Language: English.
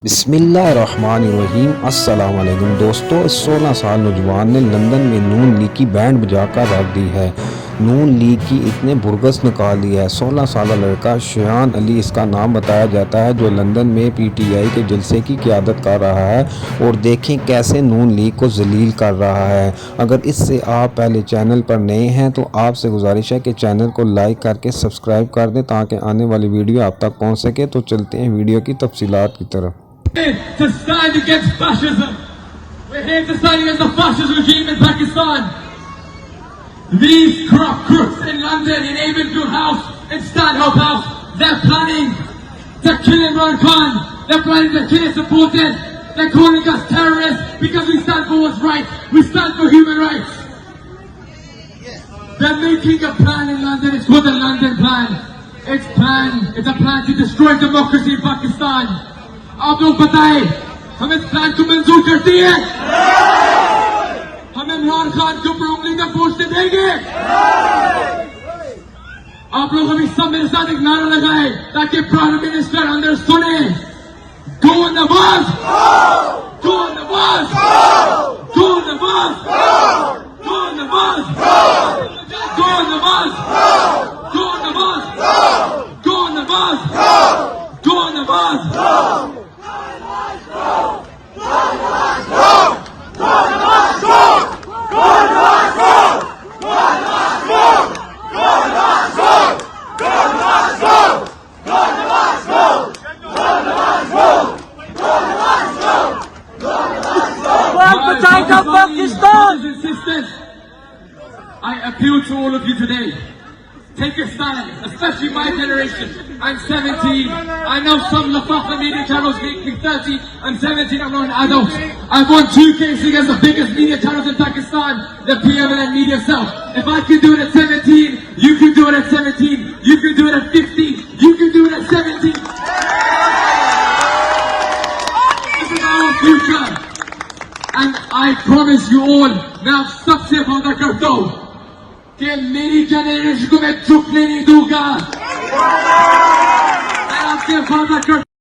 بسم اللہ الرحمن الرحیم۔ السلام علیکم دوستو، اس 16 سال نوجوان نے لندن میں نون لیگ کی بینڈ بجا کر رکھ دی ہے۔ نون لیگ کی اتنے برگس نکال دی ہے۔ 16 سالہ لڑکا شیعان اس کا نام بتایا جاتا ہے، جو لندن میں پی ٹی آئی کے جلسے کی قیادت کر رہا ہے، اور دیکھیں کیسے نون لیگ کو ذلیل کر رہا ہے۔ اگر اس سے آپ پہلے چینل پر نئے ہیں تو آپ سے گزارش ہے کہ چینل کو لائک کر کے سبسکرائب کر دیں تاکہ آنے والی ویڈیو آپ تک پہنچ سکے۔ تو چلتے ہیں ویڈیو کی تفصیلات کی طرف۔ To stand against fascism. We're here to stand against the fascist regime in Pakistan. These corrupt crooks in London, in Avonfield House, in Stanhope House, they're planning to kill Imran Khan. They're planning to kill his supporters. They're calling us terrorists because we stand for what's right. We stand for human rights. They're making a plan in London. It's called the London Plan. It's a plan to destroy democracy in Pakistan. آپ لوگ بتائیں ہم اس plan کو منظور کرتی ہیں؟ ہم عمران خان کو پروملی کا پوسٹ دیں گے؟ آپ لوگ ابھی سب میرے ساتھ ایک نعرہ لگائے تاکہ پرائم منسٹر اندر سنیں، گو نواز، گو نواز، گو نواز، گو نواز، گو نواز، گو نواز، گو نواز، گو نواز۔ I appeal to all of you today. Take a stand, especially my generation. I'm 17. I know some Lafafa media channels make me 30. I'm 17. I'm not an adult. I've won 2 cases against the biggest media channels in Pakistan, the preeminent media self. If I can do it at 17, you can do it at 17. You can do it at 15. You can do it at 17. This is our future. And I promise you all, मैं आप सबसे वादा करता हूँ कि मेरी generation को मैं झुकने नहीं दूंगा। मैं आपसे वादा करता हूँ।